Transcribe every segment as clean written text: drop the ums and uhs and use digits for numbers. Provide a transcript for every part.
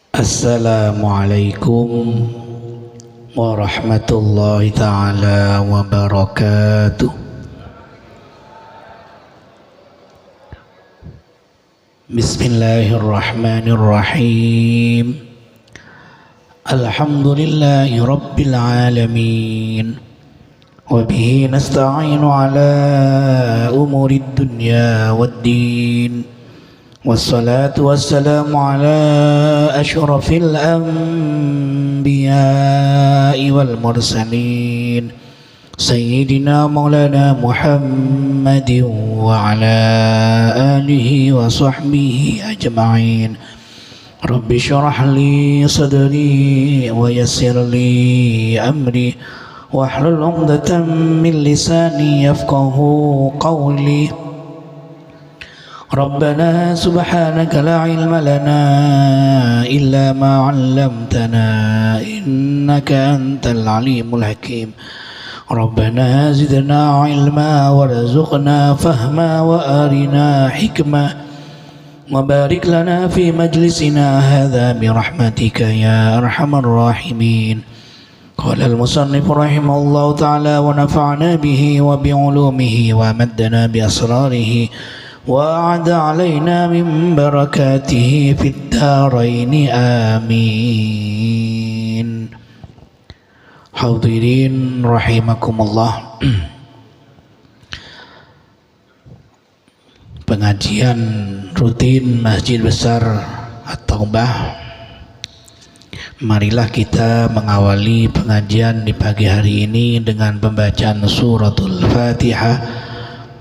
Assalamualaikum warahmatullahi ta'ala wabarakatuh. Bismillahirrahmanirrahim. Alhamdulillahi rabbil alamin. Wabihi nasta'inu ala umurid dunya waddin. Wassalatu wassalamu ala ashrafil anbiya'i wal mursalin Sayyidina maulana Muhammadin wa ala alihi wa sahbihi ajma'in. Rabbi syrah li sadri wa yassir li amri wahlul 'uqdatam min lisani yafqahu qawli. Rabbana subhanaka la ilma lana illa ma 'allamtana innaka antal alimul hakim. Rabbana zidna ilma warzuqna fahma wa arina hikmah wa barik lana fi majlisina hadha bi rahmatika ya arhamar rahimin. Qala al-musannif rahimahullahu ta'ala wa nafa'na bihi wa bi 'ulumihi wa maddana bi asrarihi وأعد علينا من بركاته في الدارين آمين. Hadirin rahimakumullah. Pengajian rutin Masjid Besar At-Taubah. Marilah kita mengawali pengajian di pagi hari ini dengan pembacaan suratul Fatihah.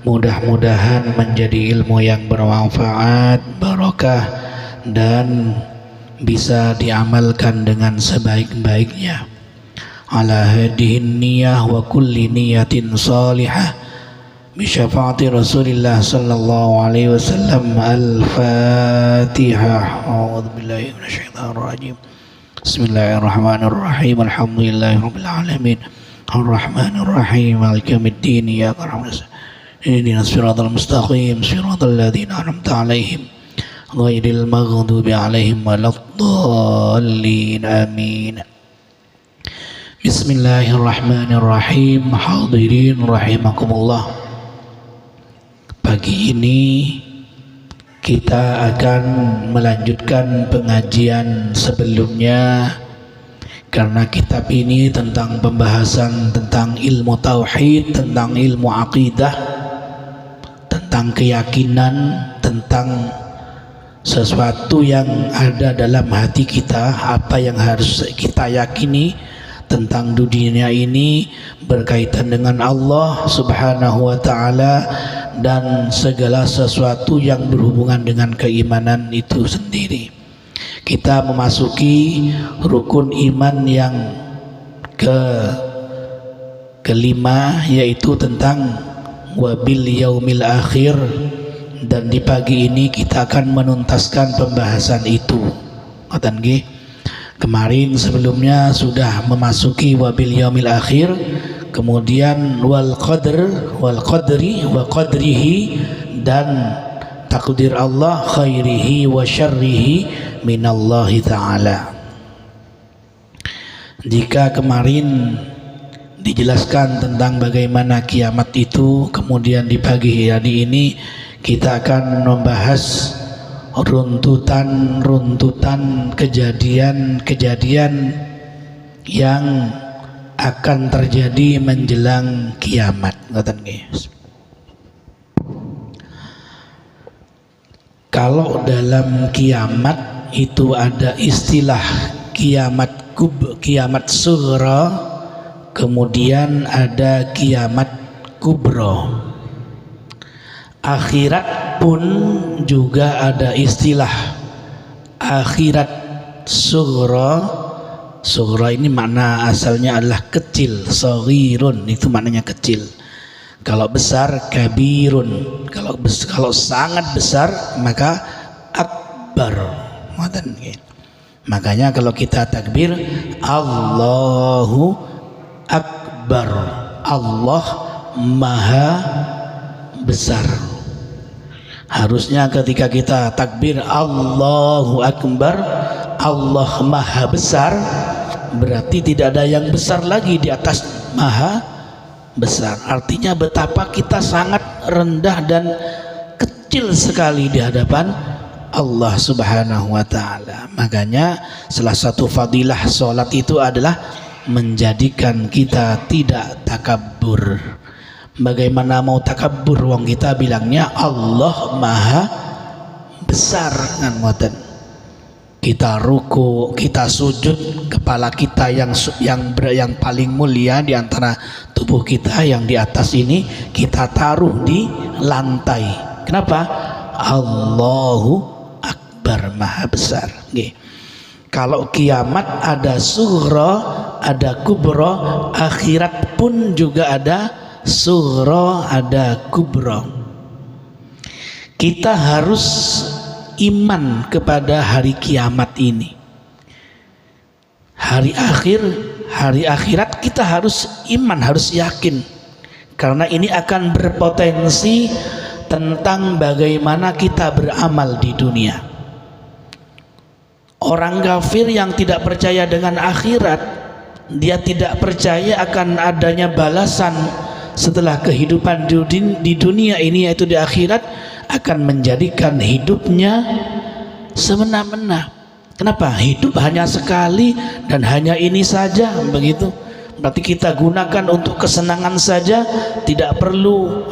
Mudah-mudahan menjadi ilmu yang bermanfaat, barokah, dan bisa diamalkan dengan sebaik-baiknya. Ala hadihin niyah wa kulli niyatin salihah bi syafaati Rasulillah sallallahu alaihi wasallam. Al-Fatihah. A'udzu billahi minasyaitonir rajim. Bismillahirrahmanirrahim. Alhamdulillahirabbil alamin. Arrahmanir rahim. Maliki yaumiddin. Iyyaka na'budu Ihdinas siratal mustaqim siratal ladzina an'amta 'alaihim ghairil maghdubi 'alaihim waladdallin. Amin. Bismillahirrahmanirrahim. Hadirin rahimakumullah. Pagi ini kita akan melanjutkan pengajian sebelumnya, karena kitab ini tentang pembahasan tentang ilmu tauhid, tentang ilmu akidah, tentang keyakinan, tentang sesuatu yang ada dalam hati kita, apa yang harus kita yakini tentang dunia ini berkaitan dengan Allah Subhanahu wa ta'ala dan segala sesuatu yang berhubungan dengan keimanan itu sendiri. Kita memasuki rukun iman yang kelima, yaitu tentang wabil yaumil akhir, dan di pagi ini kita akan menuntaskan pembahasan itu. Kemarin sebelumnya sudah memasuki wabil yaumil akhir, kemudian wal qadr, wal qadri wa qadrihi, dan takdir Allah khairihi wa syarrihi minallahi ta'ala. Jika kemarin dijelaskan tentang bagaimana kiamat itu, kemudian di pagi hari ini kita akan membahas runtutan kejadian-kejadian yang akan terjadi menjelang kiamat. Kalau dalam kiamat itu ada istilah kiamat sughra, kemudian ada kiamat kubro. Akhirat pun juga ada istilah akhirat sughra. Sughra ini makna asalnya adalah kecil, saghirun itu maknanya kecil. Kalau besar kabirun, kalau sangat besar maka akbar. Makanya kalau kita takbir Allahu Akbar, Allah Maha Besar. Harusnya ketika kita takbir Allahu Akbar, Allah Maha Besar, berarti tidak ada yang besar lagi di atas Maha Besar. Artinya betapa kita sangat rendah dan kecil sekali di hadapan Allah Subhanahu wa ta'ala. Makanya salah satu fadilah sholat itu adalah menjadikan kita tidak takabur. Bagaimana mau takabur wong kita bilangnya Allah Maha Besar kan ngoten. Kita ruku, kita sujud, kepala kita yang paling mulia di antara tubuh kita yang di atas ini kita taruh di lantai. Kenapa? Allahu Akbar, Maha Besar. Kalau kiamat ada sughra, ada kubra, akhirat pun juga ada sughra, ada kubra. Kita harus iman kepada hari kiamat ini. Hari akhirat kita harus iman, harus yakin. Karena ini akan berpotensi tentang bagaimana kita beramal di dunia. Orang kafir yang tidak percaya dengan akhirat, dia tidak percaya akan adanya balasan setelah kehidupan di dunia ini, yaitu di akhirat, akan menjadikan hidupnya semena-mena. Kenapa? Hidup hanya sekali dan hanya ini saja, begitu. Berarti kita gunakan untuk kesenangan saja, tidak perlu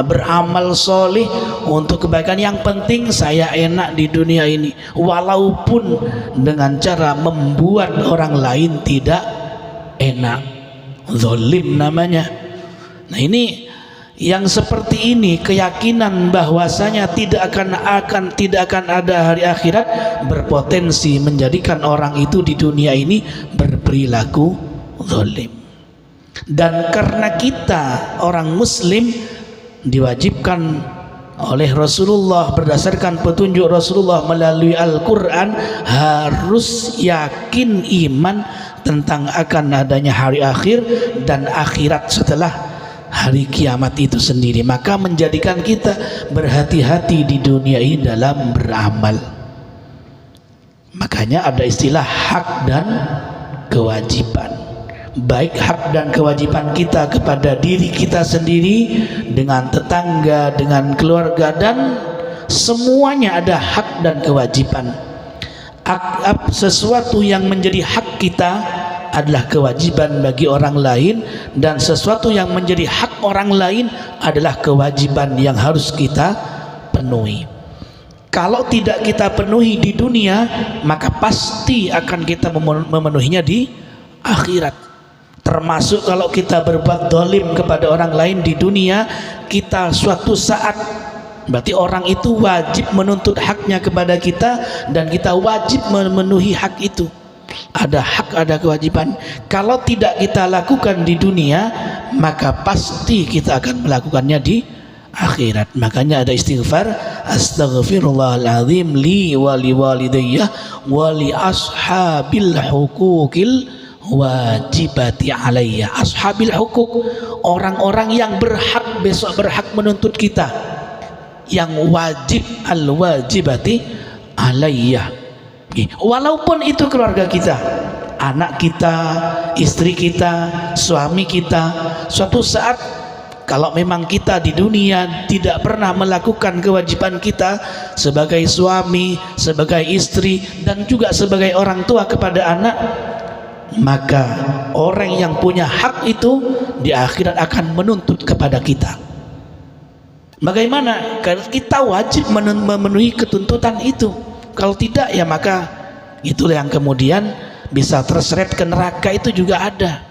beramal soleh untuk kebaikan. Yang penting saya enak di dunia ini, walaupun dengan cara membuat orang lain tidak enak. Zalim namanya. Nah, ini yang seperti ini, keyakinan bahwasanya tidak akan ada hari akhirat, berpotensi menjadikan orang itu di dunia ini berperilaku zalim. Dan karena kita orang muslim diwajibkan oleh Rasulullah berdasarkan petunjuk Rasulullah melalui Al-Quran, harus yakin iman tentang akan adanya hari akhir dan akhirat setelah hari kiamat itu sendiri. Maka menjadikan kita berhati-hati di dunia ini dalam beramal. Makanya ada istilah hak dan kewajiban. Baik hak dan kewajiban kita kepada diri kita sendiri, dengan tetangga, dengan keluarga, dan semuanya ada hak dan kewajiban. Sesuatu yang menjadi hak kita adalah kewajiban bagi orang lain, dan sesuatu yang menjadi hak orang lain adalah kewajiban yang harus kita penuhi. Kalau tidak kita penuhi di dunia, maka pasti akan kita memenuhinya di akhirat. Termasuk kalau kita berbuat zalim kepada orang lain di dunia, kita suatu saat, berarti orang itu wajib menuntut haknya kepada kita, dan kita wajib memenuhi hak itu. Ada hak, ada kewajiban. Kalau tidak kita lakukan di dunia, maka pasti kita akan melakukannya di akhirat. Makanya ada istighfar, astaghfirullahaladzim li wa li walidayya wa li ashabil hukukil wajibati alayya. Ashabil hukuk, orang-orang yang berhak, besok berhak menuntut kita, yang wajib, al wajibati alayya. Walaupun itu keluarga kita, anak kita, istri kita, suami kita, suatu saat kalau memang kita di dunia tidak pernah melakukan kewajiban kita sebagai suami, sebagai istri, dan juga sebagai orang tua kepada anak, maka orang yang punya hak itu di akhirat akan menuntut kepada kita. Bagaimana? Karena kita wajib memenuhi ketuntutan itu. Kalau tidak, ya maka itulah yang kemudian bisa terseret ke neraka. Itu juga ada.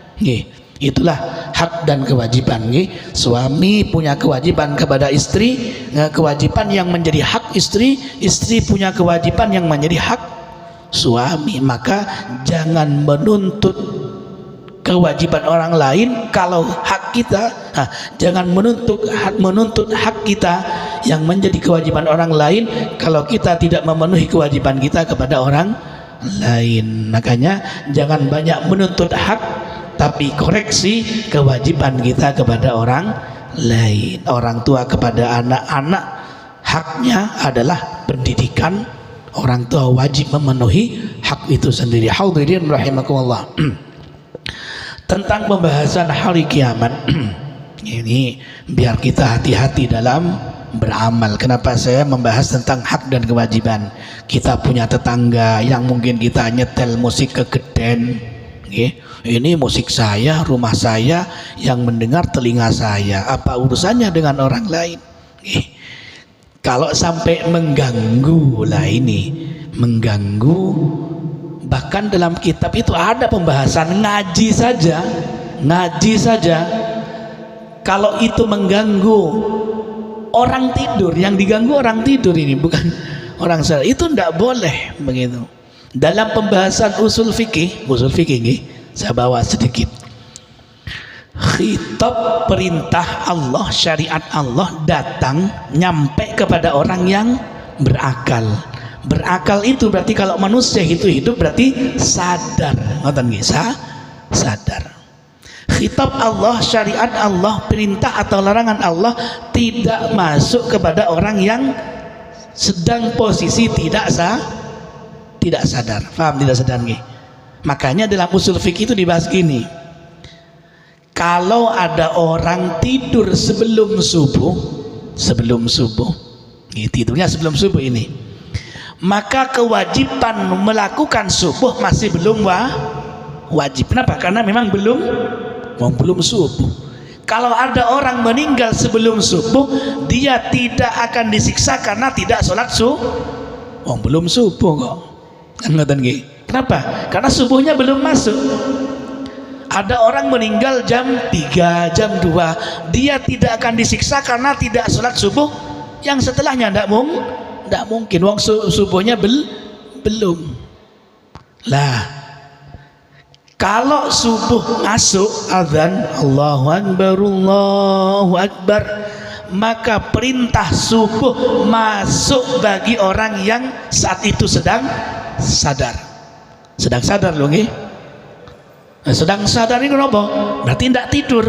Itulah hak dan kewajiban. Suami punya kewajiban kepada istri, kewajiban yang menjadi hak istri. Istri punya kewajiban yang menjadi hak suami. Maka jangan menuntut kewajiban orang lain kalau hak kita, jangan menuntut hak kita yang menjadi kewajiban orang lain kalau kita tidak memenuhi kewajiban kita kepada orang lain. Makanya jangan banyak menuntut hak, tapi koreksi kewajiban kita kepada orang lain. Orang tua kepada anak-anak, haknya adalah pendidikan. Orang tua wajib memenuhi hak itu sendiri. Hadirin rahimakumullah. Tentang pembahasan hari kiamat ini biar kita hati-hati dalam beramal. Kenapa saya membahas tentang hak dan kewajiban? Kita punya tetangga yang mungkin kita nyetel musik kegeden, ini musik saya, rumah saya, yang mendengar telinga saya, apa urusannya dengan orang lain? Kalau sampai mengganggu lah, ini mengganggu. Bahkan dalam kitab itu ada pembahasan ngaji saja, kalau itu mengganggu orang tidur, yang diganggu orang tidur ini bukan orang sadar, itu tidak boleh begitu. Dalam pembahasan usul fikih ini saya bawa sedikit. Khitab perintah Allah, syariat Allah datang nyampe kepada orang yang berakal. Berakal itu berarti kalau manusia itu hidup berarti sadar. Ngoten nggih, sadar. Khitab Allah, syariat Allah, perintah atau larangan Allah tidak masuk kepada orang yang sedang posisi tidak sadar. Paham tidak sadar nggih? Makanya dalam usul fikih itu dibahas gini. Kalau ada orang tidur sebelum subuh, tidurnya sebelum subuh ini, maka kewajiban melakukan subuh masih belum wajib. Kenapa? Karena memang belum subuh. Kalau ada orang meninggal sebelum subuh, dia tidak akan disiksa karena tidak sholat subuh. Belum subuh kok. Kenapa? Karena subuhnya belum masuk. Ada orang meninggal jam 3, jam 2, dia tidak akan disiksa karena tidak sholat subuh. Yang setelahnya tidak mungkin. Subuhnya belum. Lah, kalau subuh masuk azan Allahu Akbar, maka perintah subuh masuk bagi orang yang saat itu sedang sadar loh nggih. Sedang sadar ini kenapa? Berarti tidak tidur.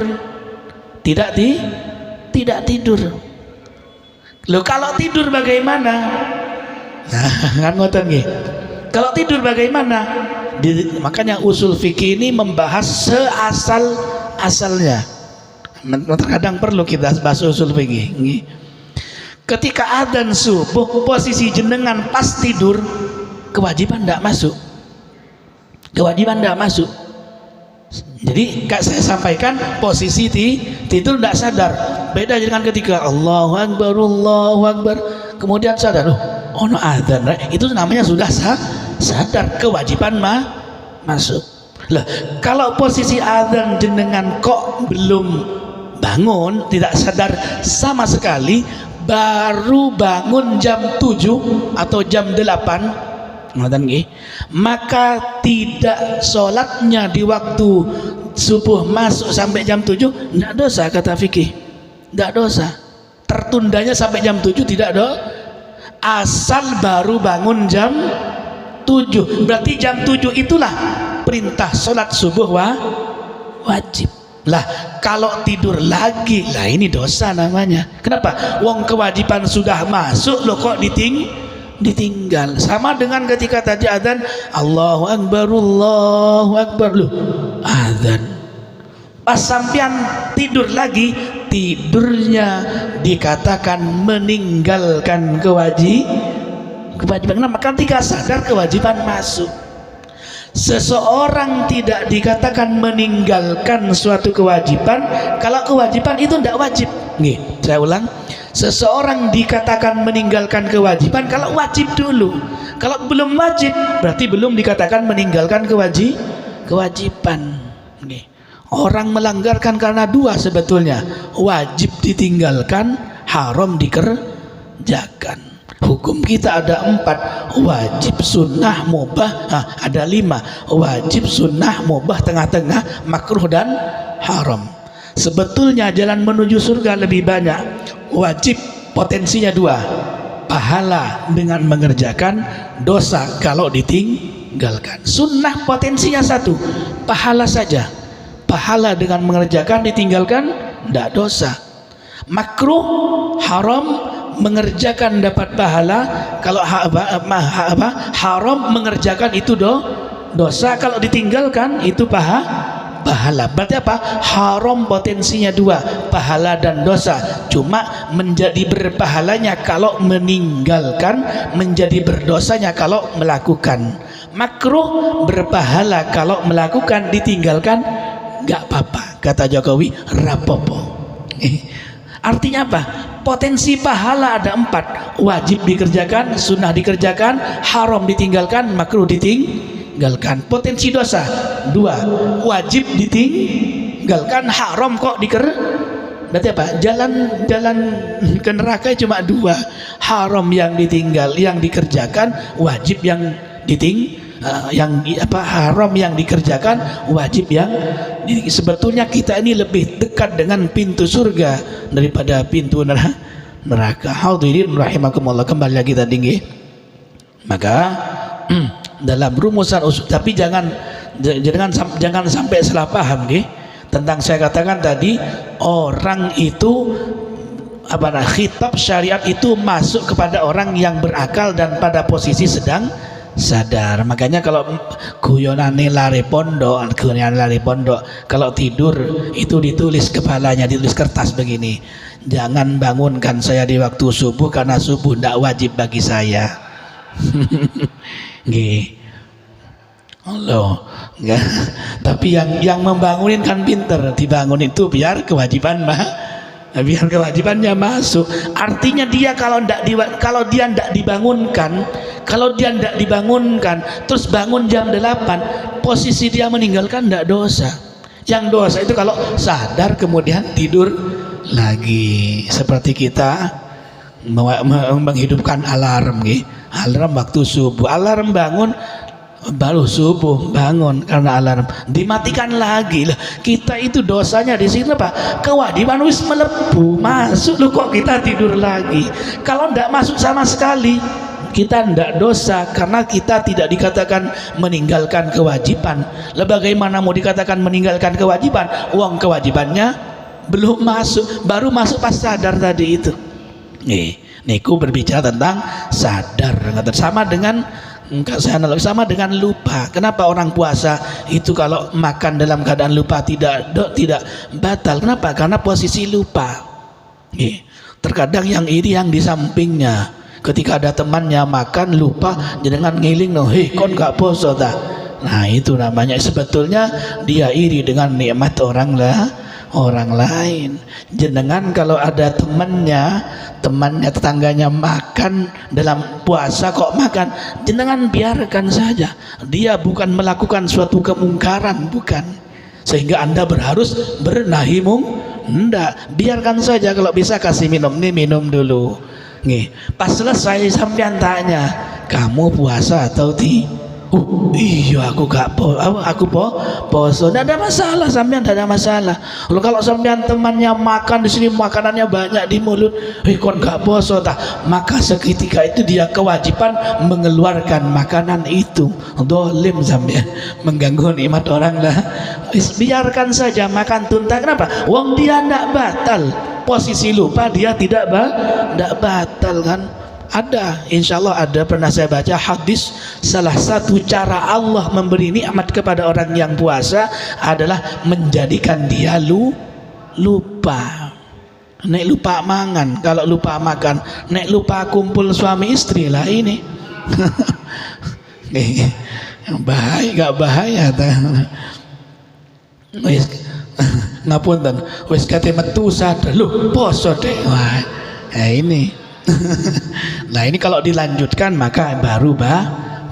Tidak tidur. Loh, kalau tidur bagaimana? Nah, kan ngoten nggih. Kalau tidur bagaimana? Makanya usul fikih ini membahas seasal-asalnya. Terkadang perlu kita bahas usul fikih. Ketika adzan subuh, posisi jenengan pas tidur, kewajiban tidak masuk. Jadi saya sampaikan posisi tidur tidak sadar. Beda dengan ketika Allahu Akbar kemudian sadar, no adzan, itu namanya sudah sadar, kewajiban masuk. Lah, kalau posisi adzan jenengan kok belum bangun, tidak sadar sama sekali, baru bangun jam 7 atau jam 8, maka tidak sholatnya di waktu subuh masuk sampai jam 7 tidak dosa, kata fikih. Tidak dosa. Tertundanya sampai jam 7 tidak asal baru bangun jam 7. Berarti jam 7 itulah perintah sholat subuh wajib. Lah, kalau tidur lagi, lah ini dosa namanya. Kenapa? Wong kewajiban sudah masuk loh, kok ditinggal. Sama dengan ketika tadi adzan Allahu Akbar loh, adzan. Pas sampean tidur lagi, tidurnya dikatakan meninggalkan kewajiban. Kenapa? Ketika sadar kewajiban masuk. Seseorang tidak dikatakan meninggalkan suatu kewajiban kalau kewajiban itu tidak wajib. Nih, saya ulang. Seseorang dikatakan meninggalkan kewajiban kalau wajib dulu. Kalau belum wajib berarti belum dikatakan meninggalkan kewajiban. Nih, orang melanggarkan karena dua sebetulnya. Wajib ditinggalkan, haram dikerjakan. Hukum kita ada 4, wajib, sunnah, mubah, ada 5, wajib, sunnah, mubah, tengah-tengah, makruh dan haram. Sebetulnya jalan menuju surga lebih banyak. Wajib potensinya 2, pahala dengan mengerjakan, dosa kalau ditinggalkan. Sunnah potensinya 1, pahala saja, pahala dengan mengerjakan, ditinggalkan tidak dosa. Makruh, haram mengerjakan dapat pahala, kalau haram mengerjakan itu dosa, kalau ditinggalkan itu pahala. Berarti apa? Haram potensinya dua, pahala dan dosa. Cuma menjadi berpahalanya kalau meninggalkan, menjadi berdosanya kalau melakukan. Makruh berpahala kalau melakukan, ditinggalkan nggak apa-apa. Kata Jokowi, rapopo. Artinya apa? Potensi pahala ada 4. Wajib dikerjakan, sunnah dikerjakan, haram ditinggalkan, makruh ditinggalkan. Potensi dosa 2. Wajib ditinggalkan, haram kok berarti apa? Jalan ke neraka cuma 2. Haram yang ditinggal, yang dikerjakan, wajib yang haram yang dikerjakan, wajib yang sebetulnya kita ini lebih dekat dengan pintu surga daripada pintu neraka. Hadirin rahimakumullah, kembali lagi tadi nggih. Maka dalam rumusan usul, tapi jangan sampai salah paham nggih. Tentang saya katakan tadi, orang itu khitab syariat itu masuk kepada orang yang berakal dan pada posisi sedang sadar. Makanya kalau guyonane lari pondok, kalau tidur itu ditulis kepalanya, ditulis kertas begini, jangan bangunkan saya di waktu subuh karena subuh tidak wajib bagi saya. Nggih. Allah, enggak. Tapi yang membangunin kan pinter, dibangun itu biar kewajibannya masuk. Artinya dia kalau dia tidak dibangunkan, terus bangun jam 8, posisi dia meninggalkan tidak dosa. Yang dosa itu kalau sadar kemudian tidur lagi. Seperti kita menghidupkan alarm, alarm waktu subuh, alarm bangun baru subuh, bangun karena alarm dimatikan lagi. Lah kita itu dosanya di sini Pak, kewajiban wis melebu masuk lu kok kita tidur lagi. Kalau ndak masuk sama sekali kita ndak dosa karena kita tidak dikatakan meninggalkan kewajiban. Lah bagaimana mau dikatakan meninggalkan kewajiban? Uang kewajibannya belum masuk, baru masuk pas sadar tadi itu. Niku berbicara tentang sadar, sama dengan lupa. Kenapa orang puasa itu kalau makan dalam keadaan lupa tidak batal? Kenapa? Karena posisi lupa. Terkadang yang iri yang di sampingnya, ketika ada temannya makan lupa, jangan ngiling kon gak poso ta. Nah itu namanya sebetulnya dia iri dengan nikmat orang lain. Jenengan kalau ada temannya tetangganya makan dalam puasa kok makan, jenengan biarkan saja. Dia bukan melakukan suatu kemungkaran, bukan, sehingga Anda harus bernahi enggak, biarkan saja. Kalau bisa kasih minum, nih minum dulu nih. Pas selesai sampean tanya, kamu puasa atau tidak? Iya aku gak poso. Tidak ada masalah, sampean tidak ada masalah. Lalu kalau sampean temannya makan di sini makanannya banyak di mulut, kon gak poso tak? Maka seketika itu dia kewajiban mengeluarkan makanan itu. Dolim sampean, mengganggu nikmat orang lah. Biarkan saja makan tuntas. Kenapa? Wong dia tidak batal. Posisi lupa dia tidak batal kan? Ada, insya Allah ada. Pernah saya baca hadis, salah satu cara Allah memberi nikmat kepada orang yang puasa adalah menjadikan dia lupa. Nek lupa mangan, kalau lupa makan, nek lupa kumpul suami istri lah ini. Bahaya, gak bahaya? Ngapunten, wis kate metu sadar, lu poso deh. Wah, ini. Nah ini kalau dilanjutkan maka baru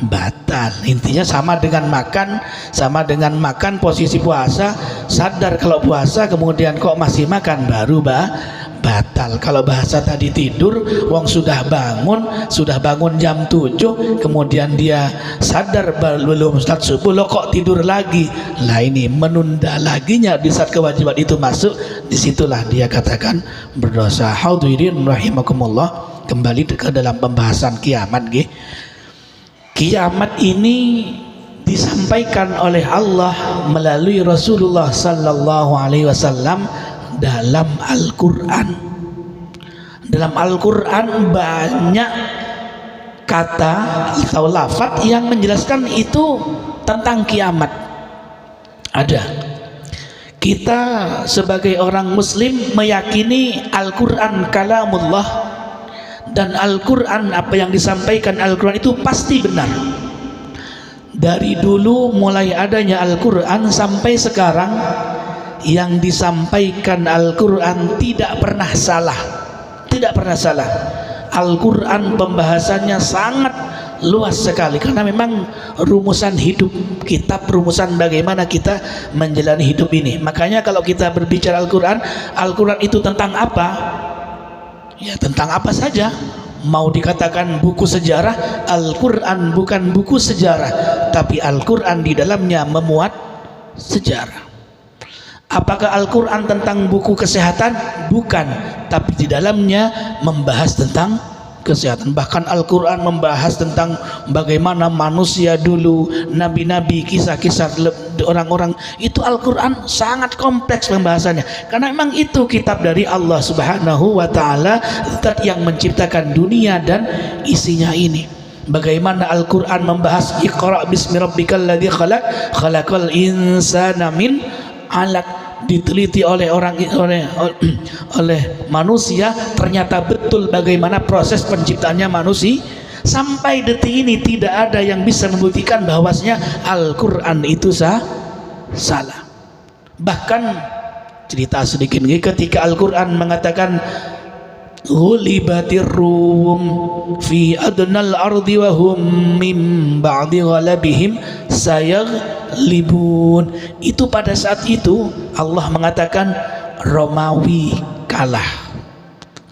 batal. Intinya sama dengan makan posisi puasa, sadar kalau puasa kemudian kok masih makan, baru batal. Kalau bahasa tadi tidur, wong sudah bangun jam 7 kemudian dia sadar belum start subuh, lo kok tidur lagi. Lah ini menunda laginya di saat kewajiban itu masuk, disitulah dia katakan berdosa. Hadirin rahimakumullah, kembali ke dalam pembahasan kiamat. Kiamat ini disampaikan oleh Allah melalui Rasulullah sallallahu alaihi wasallam dalam Al-Quran. Dalam Al-Quran banyak kata atau lafaz yang menjelaskan itu tentang kiamat. Ada. Kita sebagai orang muslim meyakini Al-Quran kalamullah, dan Al-Quran, apa yang disampaikan Al-Quran itu pasti benar. Dari dulu mulai adanya Al-Quran sampai sekarang, yang disampaikan Al-Quran tidak pernah salah. Tidak pernah salah. Al-Quran pembahasannya sangat luas sekali, karena memang rumusan hidup, kitab rumusan bagaimana kita menjalani hidup ini. Makanya kalau kita berbicara Al-Quran, Al-Quran itu tentang apa? Ya tentang apa saja. Mau dikatakan buku sejarah, Al-Quran bukan buku sejarah, tapi Al-Quran di dalamnya memuat sejarah. Apakah Al-Quran tentang buku kesehatan? Bukan, tapi di dalamnya membahas tentang kesehatan. Bahkan Al-Quran membahas tentang bagaimana manusia dulu, nabi-nabi, kisah-kisah orang-orang. Itu Al-Quran sangat kompleks pembahasannya, karena memang itu kitab dari Allah Subhanahu wa Ta'ala, zat yang menciptakan dunia dan isinya ini. Bagaimana Al-Quran membahas Iqra bismi rabbikal ladzi khalaq, khalaqal insana min 'alaq. Diteliti oleh manusia, ternyata betul bagaimana proses penciptaannya manusia. Sampai detik ini tidak ada yang bisa membuktikan bahwasanya Al-Quran itu salah. Bahkan cerita sedikit nih, ketika Al-Quran mengatakan ghulibatir rum fi adnal ardi wa hum min ba'di ghalabihim sayaghlibun, itu pada saat itu Allah mengatakan Romawi kalah,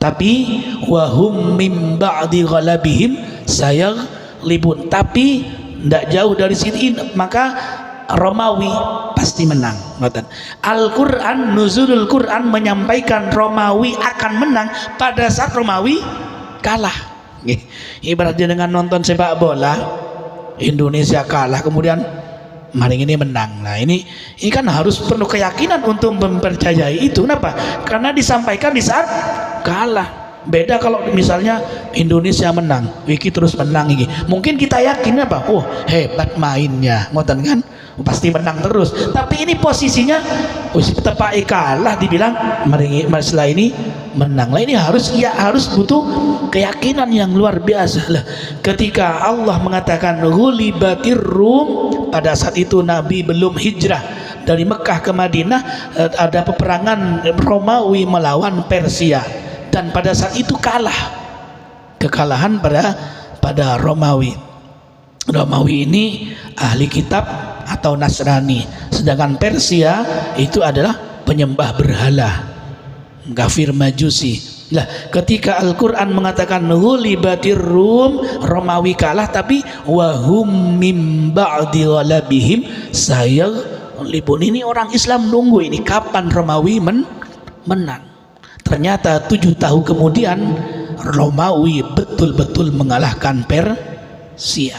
tapi wa hum min ba'di ghalabihim sayaghlibun, tapi tidak jauh dari sini maka Romawi pasti menang. Al-Quran, nuzulul Quran menyampaikan Romawi akan menang pada saat Romawi kalah. Ibaratnya dengan nonton sepak bola, Indonesia kalah kemudian maring ini menang. Nah ini kan harus penuh keyakinan untuk mempercayai itu. Kenapa? Karena disampaikan di saat kalah. Beda kalau misalnya Indonesia menang, Wiki terus menang ini. Mungkin kita yakin apa? Oh hebat mainnya, ngoten kan? Pasti menang terus. Tapi ini posisinya, tepai kalah dibilang setelah ini menang. Lah ini harus butuh keyakinan yang luar biasa. Lah ketika Allah mengatakan ghulibatir rum, pada saat itu Nabi belum hijrah dari Mekah ke Madinah, ada peperangan Romawi melawan Persia. Dan pada saat itu kekalahan pada Romawi. Romawi ini ahli kitab atau Nasrani, sedangkan Persia itu adalah penyembah berhala, kafir majusi. Lah ketika Al-Quran mengatakan ghulibatir rum, Romawi kalah, tapi wahum mim ba'di ghalabihim sayaghlibun, ini orang Islam nunggu ini kapan Romawi menang. Ternyata 7 tahun kemudian Romawi betul-betul mengalahkan Persia.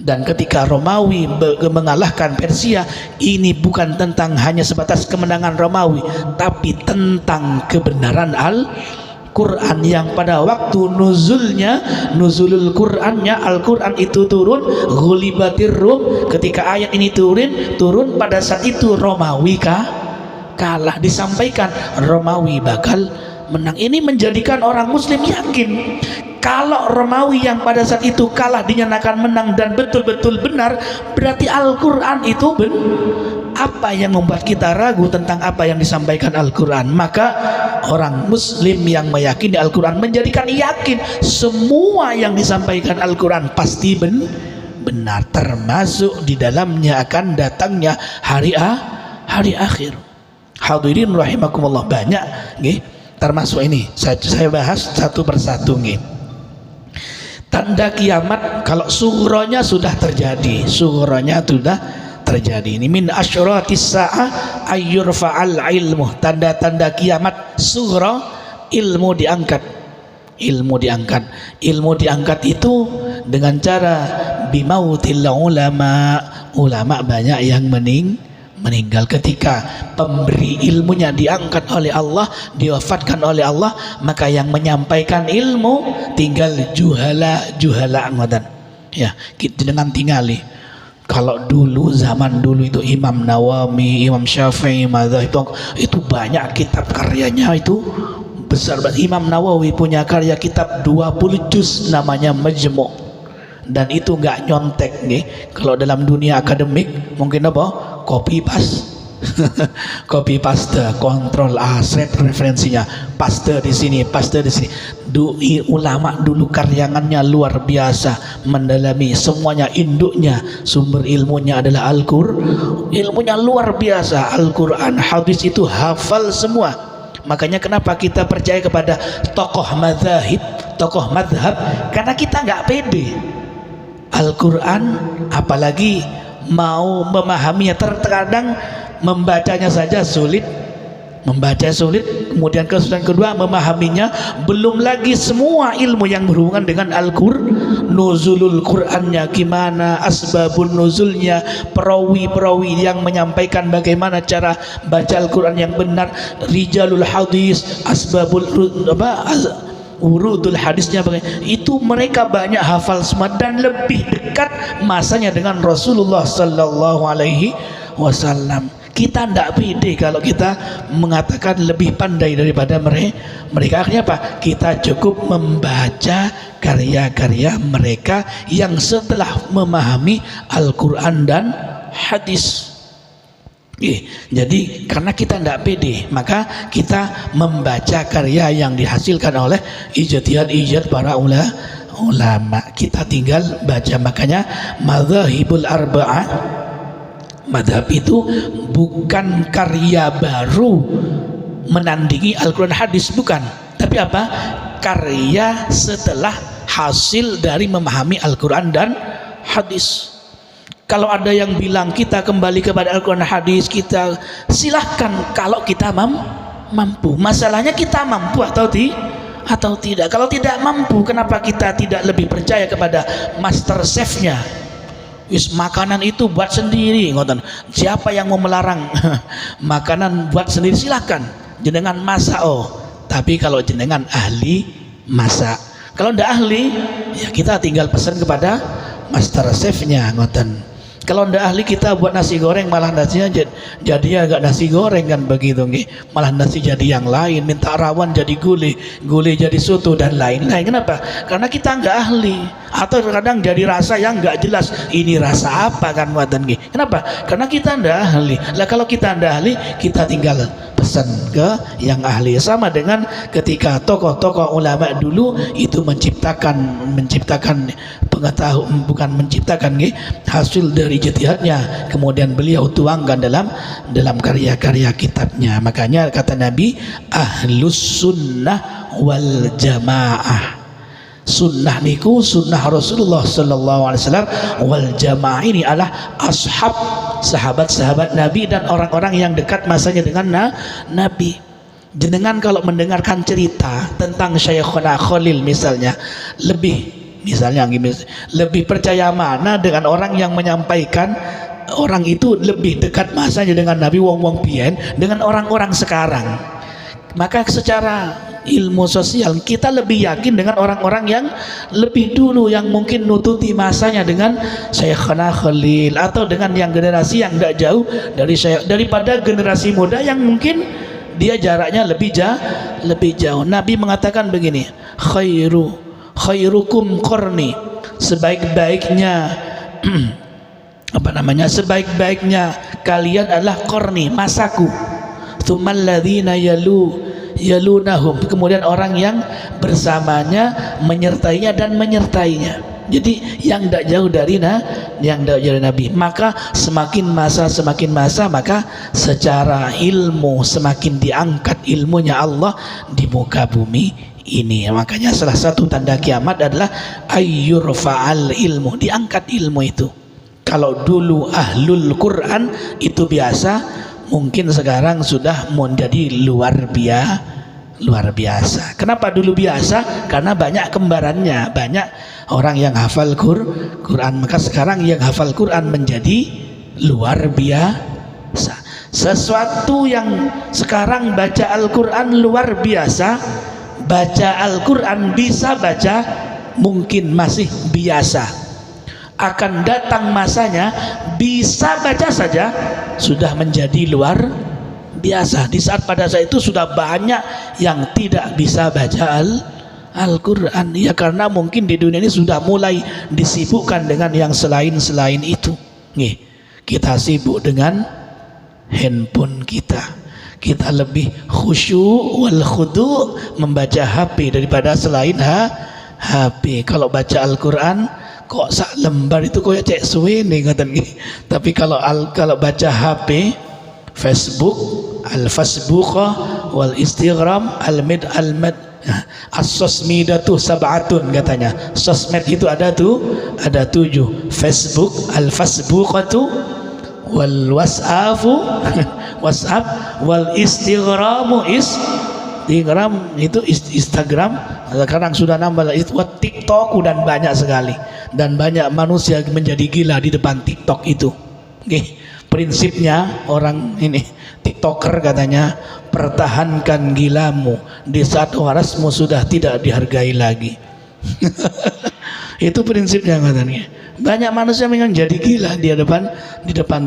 Dan ketika Romawi mengalahkan Persia, ini bukan tentang hanya sebatas kemenangan Romawi, tapi tentang kebenaran Al-Quran yang pada waktu nuzulul Qurannya, Al-Quran itu turun, ghulibatir rum, ketika ayat ini turun pada saat itu Romawi kalah, disampaikan Romawi bakal menang. Ini menjadikan orang muslim yakin kalau Romawi yang pada saat itu kalah dinyatakan menang dan betul-betul benar, berarti Al-Quran itu apa yang membuat kita ragu tentang apa yang disampaikan Al-Quran? Maka orang muslim yang meyakini Al-Quran menjadikan yakin semua yang disampaikan Al-Quran pasti benar, termasuk di dalamnya akan datangnya hari akhir. Hadirin rahimakumullah, banyak nggih, termasuk ini saya bahas satu persatu nggih. Tanda kiamat kalau sughronya sudah terjadi, ini min asyratis sa'ah ayyurfa'al ilmu, tanda-tanda kiamat sughra, ilmu diangkat itu dengan cara bimautil ulama banyak yang meninggal. Ketika pemberi ilmunya diangkat oleh Allah, diwafatkan oleh Allah, maka yang menyampaikan ilmu tinggal juhala ngoten ya, kita dengan tingali. Kalau dulu, zaman dulu itu Imam Nawawi, Imam Syafi'i, itu banyak kitab karyanya, itu besar banget. Imam Nawawi punya karya kitab 20 juz namanya Majmu', dan itu nggak nyontek nih. Kalau dalam dunia akademik mungkin apa? Copy paste. Copy paste, kontrol set referensinya, paste di sini, paste di sini. Ulama dulu karyangannya luar biasa, mendalami semuanya, induknya, sumber ilmunya adalah Al-Qur'an. Ilmunya luar biasa, Al-Qur'an, hadis itu hafal semua. Makanya kenapa kita percaya kepada tokoh mazhab, tokoh madhab, karena kita nggak pede Al-Quran, apalagi mau memahaminya. Terkadang membacanya saja sulit, membaca sulit, kemudian kesulitan kedua memahaminya, belum lagi semua ilmu yang berhubungan dengan Al-Qur'an, nuzulul Qur'annya gimana, asbabun nuzulnya, perawi-perawi yang menyampaikan bagaimana cara baca Al-Qur'an yang benar, rijalul hadis, asbabul urudul hadisnya, itu mereka banyak hafal semua dan lebih dekat masanya dengan Rasulullah sallallahu alaihi wasallam. Kita tidak pede kalau kita mengatakan lebih pandai daripada mereka. Akhirnya apa? Kita cukup membaca karya-karya mereka yang setelah memahami Al-Quran dan hadis. Jadi karena kita tidak pede, maka kita membaca karya yang dihasilkan oleh ijtihad para ulama. Kita tinggal baca. Makanya madzhabul arba'ah, madhab itu bukan karya baru menandingi Al-Quran hadis, bukan, tapi apa? Karya setelah hasil dari memahami Al-Quran dan hadis. Kalau ada yang bilang kita kembali kepada Al-Quran hadis, kita silahkan kalau kita mampu. Masalahnya kita mampu atau tidak. Kalau tidak mampu, kenapa kita tidak lebih percaya kepada master chefnya? Makanan itu buat sendiri, ngoten. Siapa yang mau melarang makanan buat sendiri? Silahkan jenengan masak, tapi kalau jenengan ahli masak. Kalau ndak ahli, ya kita tinggal pesan kepada master chefnya, ngoten. Kalau ndak ahli, kita buat nasi goreng malah nasinya jadi agak nasi goreng kan begitu, malah nasi jadi yang lain, minta rawan jadi gulai jadi soto dan lain-lain. Kenapa? Karena kita nggak ahli, atau kadang jadi rasa yang nggak jelas, ini rasa apa kan buatan. Kenapa? Karena kita ndak ahli. Lah kalau kita ndak ahli, kita tinggal pesan ke yang ahli. Sama dengan ketika tokoh-tokoh ulama dulu itu menciptakan pengetahuan, bukan menciptakan hasil dari ijtihadnya, kemudian beliau tuangkan dalam karya-karya kitabnya. Makanya kata Nabi, ahlus sunnah wal jamaah. Sunnah niku sunnah Rasulullah sallallahu alaihi wasallam, wal jamaah ini adalah ashab, sahabat-sahabat Nabi dan orang-orang yang dekat masanya dengan Nabi. Jenengan kalau mendengarkan cerita tentang Syekhuna Khalil misalnya, lebih percaya mana dengan orang yang menyampaikan, orang itu lebih dekat masanya dengan Nabi wong biyen dengan orang-orang sekarang. Maka secara ilmu sosial kita lebih yakin dengan orang-orang yang lebih dulu, yang mungkin nututi masanya dengan Syekhuna Khalil, atau dengan yang generasi yang tidak jauh dari daripada generasi muda yang mungkin dia jaraknya lebih jauh. Nabi mengatakan begini, khairukum qarni, sebaik-baiknya sebaik-baiknya kalian adalah qarni, masaku. Tsummal ladzina yalunahum, kemudian orang yang bersamanya, menyertainya dan menyertainya. Jadi yang tidak jauh dari Nabi. Maka semakin masa maka secara ilmu semakin diangkat ilmunya Allah di muka bumi ini. Makanya salah satu tanda kiamat adalah ayyurfa'al ilmu, diangkat ilmu itu. Kalau dulu ahlul Quran itu biasa, mungkin sekarang sudah menjadi luar biasa. Kenapa dulu biasa? Karena banyak kembarannya, banyak orang yang hafal Quran. Maka sekarang yang hafal Quran menjadi luar Sesuatu yang sekarang baca Al-Quran luar biasa, baca Al-Quran bisa baca mungkin masih biasa, akan datang masanya bisa baca saja sudah menjadi luar biasa. Di saat pada saat itu sudah banyak yang tidak bisa baca Al-Quran, ya karena mungkin di dunia ini sudah mulai disibukkan dengan yang selain itu. Nih, kita sibuk dengan handphone kita lebih khusyuk wal khudu membaca HP daripada selain HP. Kalau baca Al-Quran kok sak lembar itu kok cek suwe nih ngoten nggih. Tapi kalau baca HP, Facebook, al-Facebook wal Instagram, al-mid as-sosmidatu sab'atun katanya. Sosmed itu ada 7. Facebook, al-Facebookatu wal WhatsApp wal Instagram itu Instagram sekarang sudah nambah itu TikTok dan banyak sekali, dan banyak manusia menjadi gila di depan TikTok itu. Oke, prinsipnya orang ini TikToker katanya, pertahankan gilamu di saat warasmu sudah tidak dihargai lagi. Itu prinsipnya katanya. Banyak manusia memang jadi gila di depan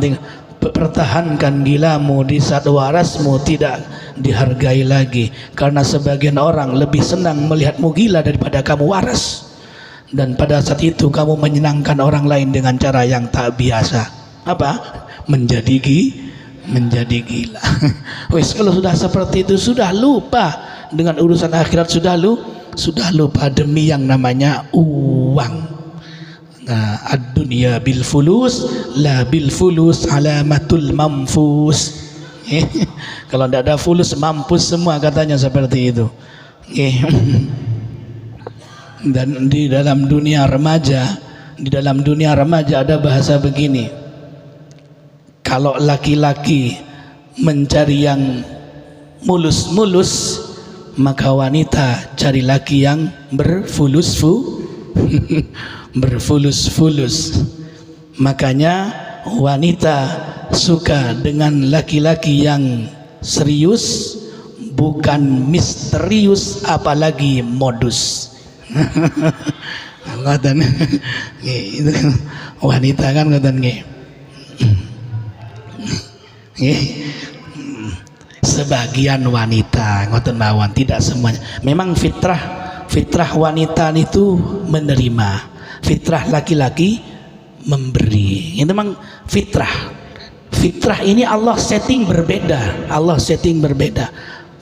tinggal. Pertahankan gilamu di saat warasmu tidak dihargai lagi, karena sebagian orang lebih senang melihatmu gila daripada kamu waras, dan pada saat itu kamu menyenangkan orang lain dengan cara yang tak biasa. Apa? Menjadi gila. Wes, kalau sudah seperti itu sudah lupa dengan urusan akhirat, sudah lupa demi yang namanya uang. Nah, ad-dunya bil fulus la bil fulus alamatul mamfus. Kalau tidak ada fulus, mampus semua katanya, seperti itu. Dan di dalam dunia remaja ada bahasa begini, kalau laki-laki mencari yang mulus-mulus, maka wanita cari laki yang berfulus-fulus. Makanya wanita suka dengan laki-laki yang serius, bukan misterius, apalagi modus. Ngoten. Itu kan wanita kan ngoten nggih. Sebagian wanita ngoten mawon, tidak semuanya. Memang fitrah wanita itu menerima, fitrah laki-laki memberi. Itu memang fitrah ini Allah setting berbeda.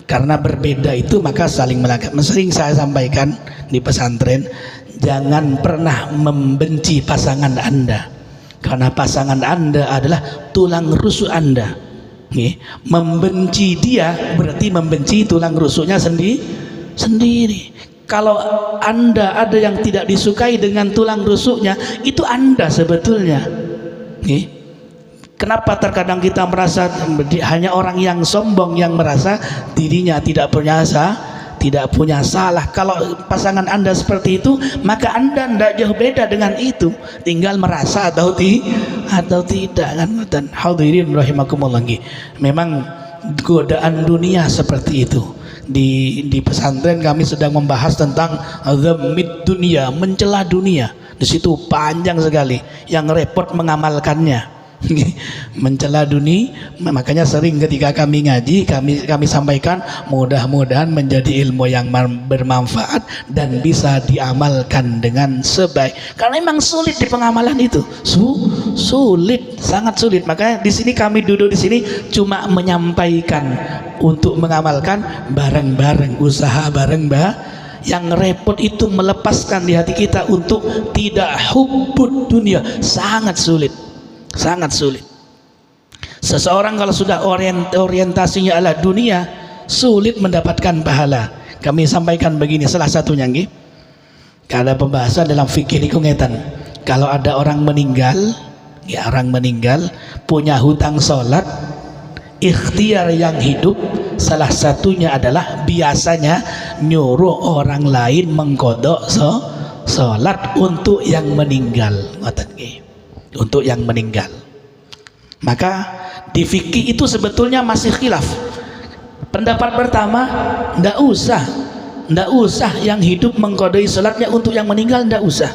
Karena berbeda itu maka saling melengkapi. Sering saya sampaikan di pesantren, jangan pernah membenci pasangan Anda, karena pasangan Anda adalah tulang rusuk Anda. Membenci dia berarti membenci tulang rusuknya sendiri. Kalau Anda ada yang tidak disukai dengan tulang rusuknya, itu Anda sebetulnya. Kenapa terkadang kita merasa hanya orang yang sombong yang merasa dirinya tidak punya salah. Kalau pasangan Anda seperti itu, maka Anda tidak jauh beda dengan itu, tinggal merasa atau tidak kan. Dan hadirin rahimakumullah, memang godaan dunia seperti itu. Di pesantren kami sedang membahas tentang dhammid dunia, mencela dunia. Di situ panjang sekali, yang repot mengamalkannya. Mencela dunia. Makanya sering ketika kami ngaji, kami sampaikan, mudah-mudahan menjadi ilmu yang bermanfaat dan bisa diamalkan dengan sebaik. Karena memang sulit di pengamalan itu, sulit, sangat sulit. Makanya di sini kami duduk di sini cuma menyampaikan untuk mengamalkan bareng-bareng, usaha bareng-bareng. Yang repot itu melepaskan di hati kita untuk tidak hubbud dunia, sangat sulit. Seseorang kalau sudah orientasinya adalah dunia, sulit mendapatkan pahala. Kami sampaikan begini, salah satunya nggih. Ada pembahasan dalam fikih niku ngeten. Kalau ada orang meninggal punya hutang salat, ikhtiar yang hidup salah satunya adalah biasanya nyuruh orang lain mengkodok salat untuk yang meninggal. Ngoten nggih. Untuk yang meninggal. Maka Di fikih itu sebetulnya masih khilaf. Pendapat pertama, ndak usah yang hidup mengkodoi sholatnya untuk yang meninggal, ndak usah.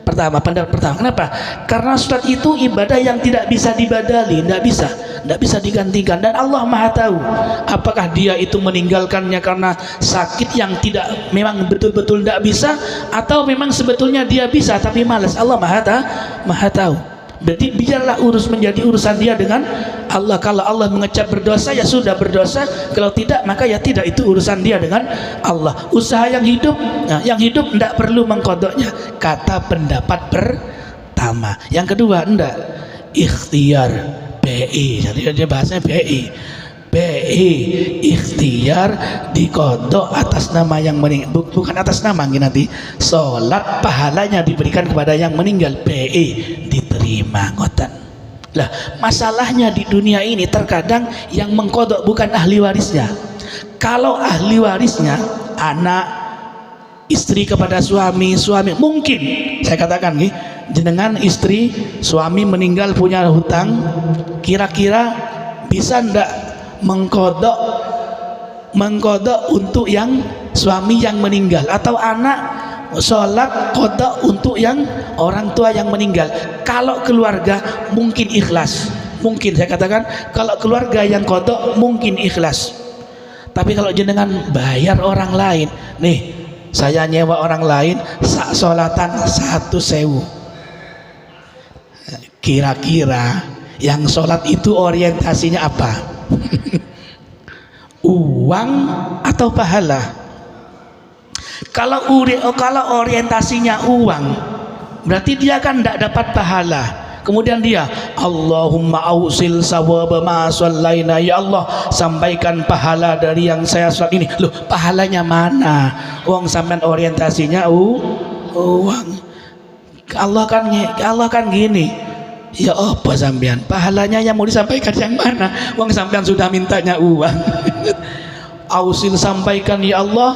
Pendapat pertama. Kenapa? Karena sholat itu ibadah yang tidak bisa dibadali, ndak bisa digantikan, dan Allah Maha tahu apakah dia itu meninggalkannya karena sakit yang tidak, memang betul-betul ndak bisa, atau memang sebetulnya dia bisa tapi malas. Allah Maha tahu. Berarti biarlah menjadi urusan dia dengan Allah. Kalau Allah mengecap berdosa, ya sudah berdosa. Kalau tidak, maka ya tidak, itu urusan dia dengan Allah. Usaha yang hidup, tidak perlu mengkodoknya, kata pendapat pertama. Yang kedua, tidak, ikhtiar, BI. Jadi dia bahasanya BI, ikhtiar dikodok atas nama yang meninggal, bukan atas nama nanti sholat pahalanya diberikan kepada yang meninggal, BI diterima. Ngoten lah, masalahnya di dunia ini terkadang yang mengkodok bukan ahli warisnya. Kalau ahli warisnya anak, istri kepada suami mungkin saya katakan nih, jenengan istri suami meninggal punya hutang, kira-kira bisa ndak mengkodok untuk yang suami yang meninggal, atau anak sholat kodok untuk yang orang tua yang meninggal? Kalau keluarga mungkin ikhlas, mungkin saya katakan kalau keluarga yang kodok mungkin ikhlas. Tapi kalau jenengan bayar orang lain, nih saya nyewa orang lain sak sholatan 1.000, kira-kira yang sholat itu orientasinya apa? Uang atau pahala? Kalau orientasinya uang, berarti dia kan tidak dapat pahala. Kemudian dia, Allahumma ausil sawaba ma shallaina, ya Allah sampaikan pahala dari yang saya sholat ini. Loh, pahalanya mana? Uang sampean orientasinya uang. Allah kan gini, ya apa sampean, pahalanya yang mau disampaikan yang mana? Uang sampean sudah mintanya uang. Ausil, sampaikan ya Allah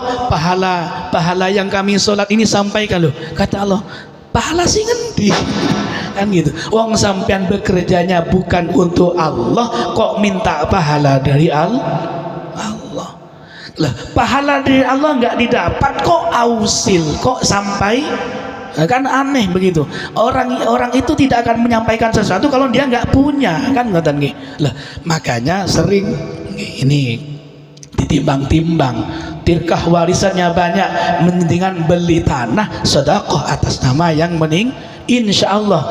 pahala yang kami sholat ini, sampaikan. Loh, kata Allah, pahala sih ngendi? Kan gitu. Uang sampean bekerjanya bukan untuk Allah, kok minta pahala dari Allah? Lah, pahala dari Allah nggak didapat, kok ausil, kok sampai? Kan aneh begitu. Orang itu tidak akan menyampaikan sesuatu kalau dia nggak punya, kan ngoten nggih. Lah, makanya sering ini ditimbang-timbang, tirkah warisannya banyak, mendingan beli tanah sedekah atas nama yang insya Allah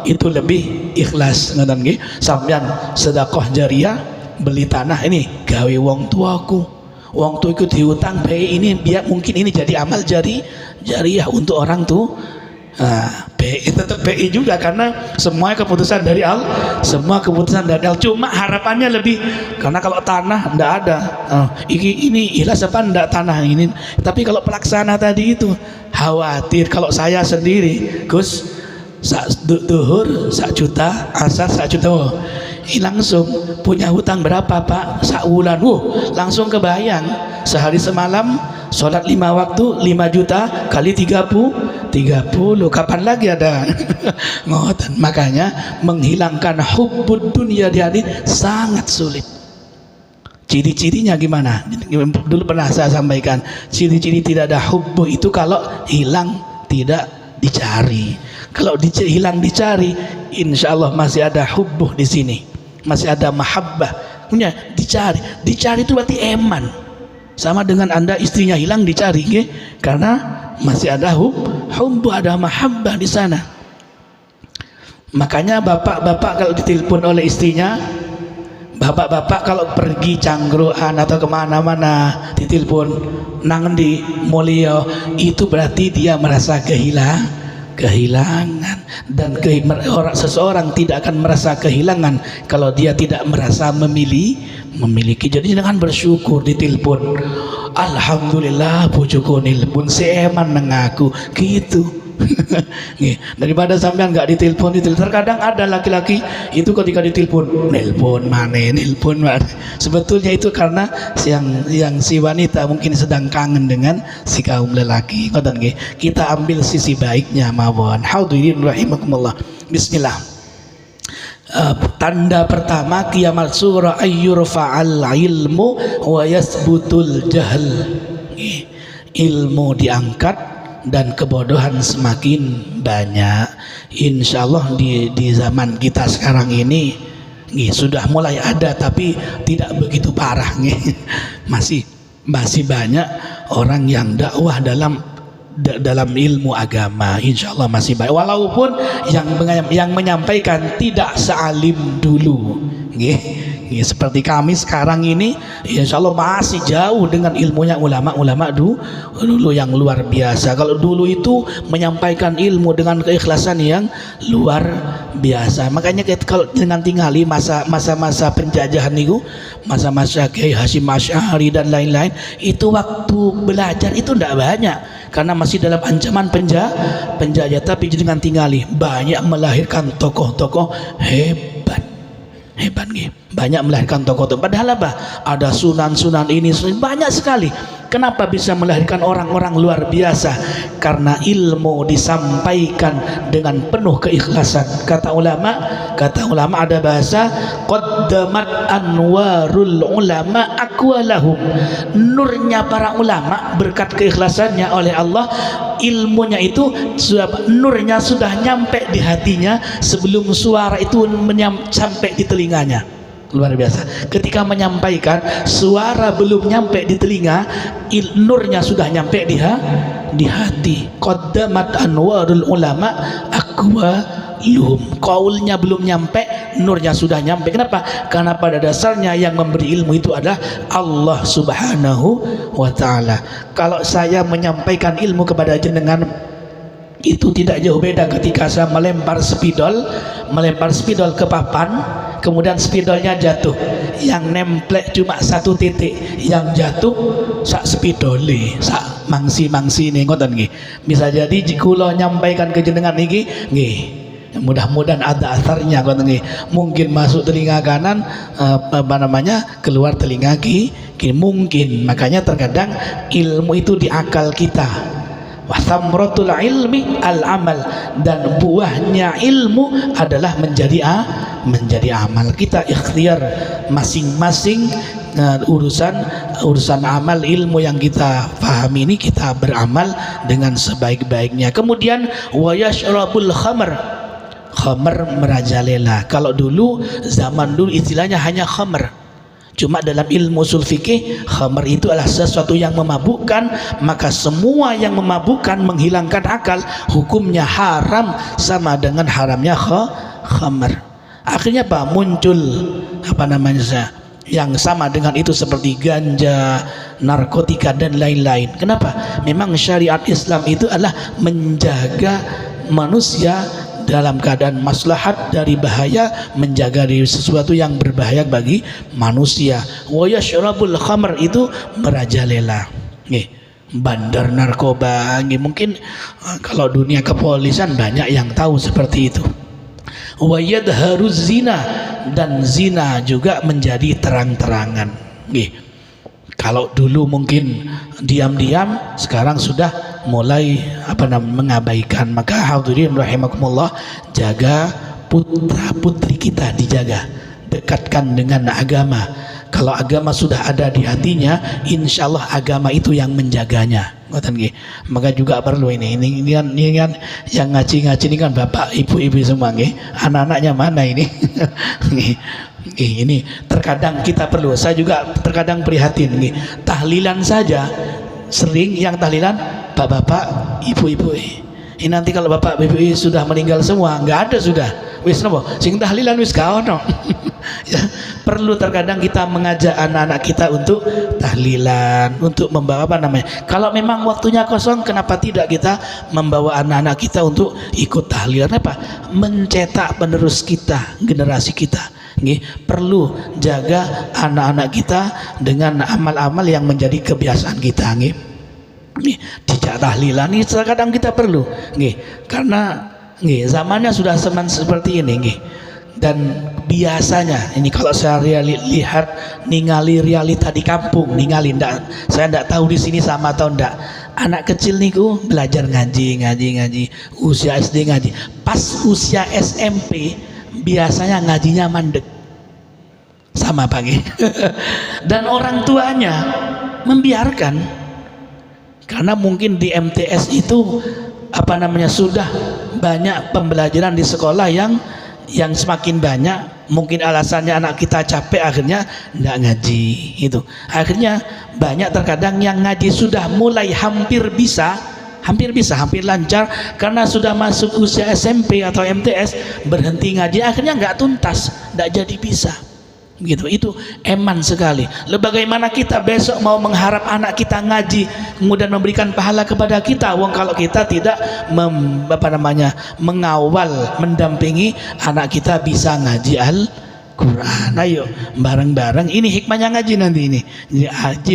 itu lebih ikhlas. Ngoten nggih, sampean sedekah jariah beli tanah ini gawe wong tuaku, wong tuaku diutang bae, ini biar mungkin ini jadi amal jariah untuk orang tuh. BI tetap BI juga, karena semua keputusan dari Allah, cuma harapannya lebih, karena kalau tanah ndak ada, ini ikhlas apa ndak tanah ini. Tapi kalau pelaksana tadi itu khawatir, kalau saya sendiri Gus duhur 1 juta, asar 1 juta, langsung punya hutang berapa Pak? Saulan, langsung kebayang sehari semalam sholat 5 waktu 5 juta kali 30, kapan lagi ada? Ngoten. Makanya menghilangkan hubbud dunia di hati sangat sulit. Ciri-cirinya gimana? Dulu pernah saya sampaikan, ciri-ciri tidak ada hubbu itu kalau hilang tidak dicari. Kalau hilang dicari, insya Allah masih ada hubbu di sini, masih ada mahabbah. Punya dicari itu berarti eman. Sama dengan Anda istrinya hilang dicari, karena masih ada hubbu, ada mahabbah di sana. Makanya bapak-bapak kalau ditelepon oleh istrinya, bapak-bapak kalau pergi cangkruan atau kemana-mana ditelepon nang di Mulyo, itu berarti dia merasa kehilangan. Dan seseorang tidak akan merasa kehilangan kalau dia tidak merasa memiliki. Jadi jangan bersyukur ditelepon, alhamdulillah bojoku nelpon seeman nang aku gitu. Daripada sampean nggak ditelepon. Terkadang ada laki-laki itu ketika ditelepon nelpon mana, sebetulnya itu karena yang si wanita mungkin sedang kangen dengan si kaum lelaki. Kita ambil sisi baiknya mawon. Hadirin rahimakumullah. Bismillah. Tanda pertama kiamat surah ayyurfa'al ilmu wa yasbutul jahl. Ilmu diangkat dan kebodohan semakin banyak. Insya Allah di zaman kita sekarang ini sudah mulai ada, tapi tidak begitu parah. Masih banyak orang yang dakwah dalam ilmu agama. Insya Allah masih baik, walaupun yang menyampaikan tidak sealim dulu. Seperti kami sekarang ini, insya Allah masih jauh dengan ilmunya ulama-ulama dulu yang luar biasa. Kalau dulu itu menyampaikan ilmu dengan keikhlasan yang luar biasa. Makanya kalau dengan tinggali masa-masa penjajahan itu, masa-masa Kiai Hasyim Asy'ari dan lain-lain, itu waktu belajar itu tidak banyak karena masih dalam ancaman penjajah. Tapi dengan tinggali banyak melahirkan tokoh-tokoh hebat banyak melahirkan tokoh. Padahal apa? Ada sunan ini banyak sekali. Kenapa bisa melahirkan orang-orang luar biasa? Karena ilmu disampaikan dengan penuh keikhlasan. Kata ulama ada bahasa qaddamat anwarul ulama aqwalahum. Nurnya para ulama berkat keikhlasannya oleh Allah, ilmunya itu nurnya sudah nyampe di hatinya sebelum suara itu sampai di telinganya. Luar biasa. Ketika menyampaikan, suara belum nyampe di telinga, nurnya sudah nyampe di hati. Qaddamat anwarul ulama aqwalahum. Qaulnya belum nyampe, nurnya sudah nyampe. Kenapa? Karena pada dasarnya yang memberi ilmu itu adalah Allah Subhanahu wa ta'ala. Kalau saya menyampaikan ilmu kepada jenengan, itu tidak jauh beda ketika saya melempar spidol ke papan, kemudian spidolnya jatuh, yang nemplek cuma satu titik, yang jatuh sak spidole, sak mangsi ini ngoten nggih. Bisa jadi kula nyampaikan ke jenengan niki nggih, mudah-mudahan ada asarnya ngoten nggih. Mungkin masuk telinga kanan, keluar telinga kiri mungkin. Makanya terkadang ilmu itu di akal kita. Wasamratul ilmi al-amal, dan buahnya ilmu adalah menjadi amal. Kita ikhtiar masing-masing urusan amal ilmu yang kita pahami ini, kita beramal dengan sebaik-baiknya. Kemudian wa yashrabul khamr merajalela. Kalau zaman dulu istilahnya hanya khamr. Cuma dalam ilmu ushul fikih, khamar itu adalah sesuatu yang memabukkan. Maka semua yang memabukkan, menghilangkan akal, hukumnya haram sama dengan haramnya khamar. Akhirnya apa? Muncul yang sama dengan itu seperti ganja, narkotika dan lain-lain. Kenapa? Memang syariat Islam itu adalah menjaga manusia dalam keadaan maslahat dari bahaya, menjaga dari sesuatu yang berbahaya bagi manusia. Wa yashrabul khamr itu merajalela. Bandar narkoba. Mungkin kalau dunia kepolisian banyak yang tahu seperti itu. Wa yadharuz zina, dan zina juga menjadi terang-terangan. Kalau dulu mungkin diam-diam, sekarang sudah mulai mengabaikan. Maka hadirin rahimakumullah, jaga putra putri kita, dijaga, dekatkan dengan agama. Kalau agama sudah ada di hatinya, insya Allah agama itu yang menjaganya. Maka juga perlu ini kan yang ngaji-ngaji ini kan bapak ibu-ibu semua, anak-anaknya mana ini? Ini terkadang kita perlu, saya juga terkadang prihatin tahlilan saja sering yang tahlilan bapak-bapak ibu-ibu. Ini nanti kalau bapak ibu sudah meninggal semua, nggak ada sudah, wis nopo sing tahlilan wis gak ono. Ya, perlu terkadang kita mengajak anak-anak kita untuk tahlilan, untuk membawa kalau memang waktunya kosong, kenapa tidak kita membawa anak-anak kita untuk ikut tahlilan? Mencetak penerus kita, generasi kita. Perlu jaga anak-anak kita dengan amal-amal yang menjadi kebiasaan kita. Dijak tahlilan ini terkadang kita perlu, karena zamannya sudah seperti ini. Dan biasanya ini kalau saya lihat ningali realita di kampung, saya tidak tahu di sini sama atau enggak. Anak kecil niku belajar ngaji, usia SD ngaji, pas usia SMP biasanya ngajinya mandek sama Pak nggih. Dan orang tuanya membiarkan karena mungkin di MTS itu sudah banyak pembelajaran di sekolah yang semakin banyak, mungkin alasannya anak kita capek akhirnya nggak ngaji itu. Akhirnya banyak terkadang yang ngaji sudah mulai hampir lancar, karena sudah masuk usia SMP atau MTS berhenti ngaji akhirnya nggak tuntas, nggak jadi bisa gitu. Itu eman sekali. Bagaimana kita besok mau mengharap anak kita ngaji kemudian memberikan pahala kepada kita, wong kalau kita tidak mengawal, mendampingi anak kita bisa ngaji Al-Quran. Ayo bareng-bareng, ini hikmahnya ngaji nanti ini.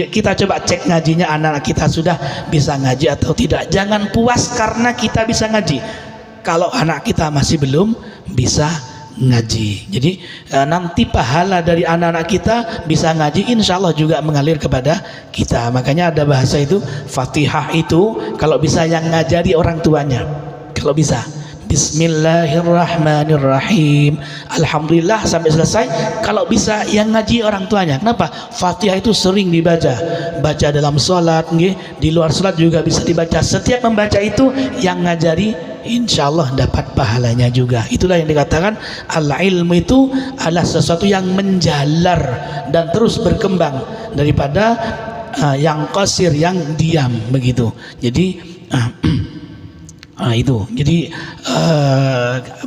Kita coba cek ngajinya anak kita sudah bisa ngaji atau tidak. Jangan puas karena kita bisa ngaji kalau anak kita masih belum bisa ngaji. Jadi nanti pahala dari anak-anak kita bisa ngaji insya Allah juga mengalir kepada kita. Makanya ada bahasa itu, Fatihah itu kalau bisa yang ngajari orang tuanya, kalau bisa Bismillahirrahmanirrahim, Alhamdulillah sampai selesai, kalau bisa yang ngaji orang tuanya. Kenapa? Fatihah itu sering baca dalam sholat, di luar sholat juga bisa dibaca. Setiap membaca itu yang ngajari insya Allah dapat pahalanya juga. Itulah yang dikatakan al-ilmu itu adalah sesuatu yang menjalar dan terus berkembang daripada yang qasir, yang diam begitu. Jadi itu. Jadi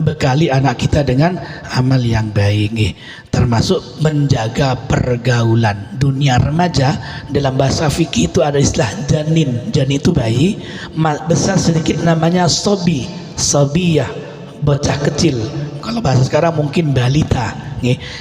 bekali anak kita dengan amal yang baik, termasuk menjaga pergaulan dunia remaja. Dalam bahasa fikih itu ada istilah janin. Janin itu bayi, besar sedikit namanya sobiyah, bocah kecil. Kalau bahasa sekarang mungkin balita.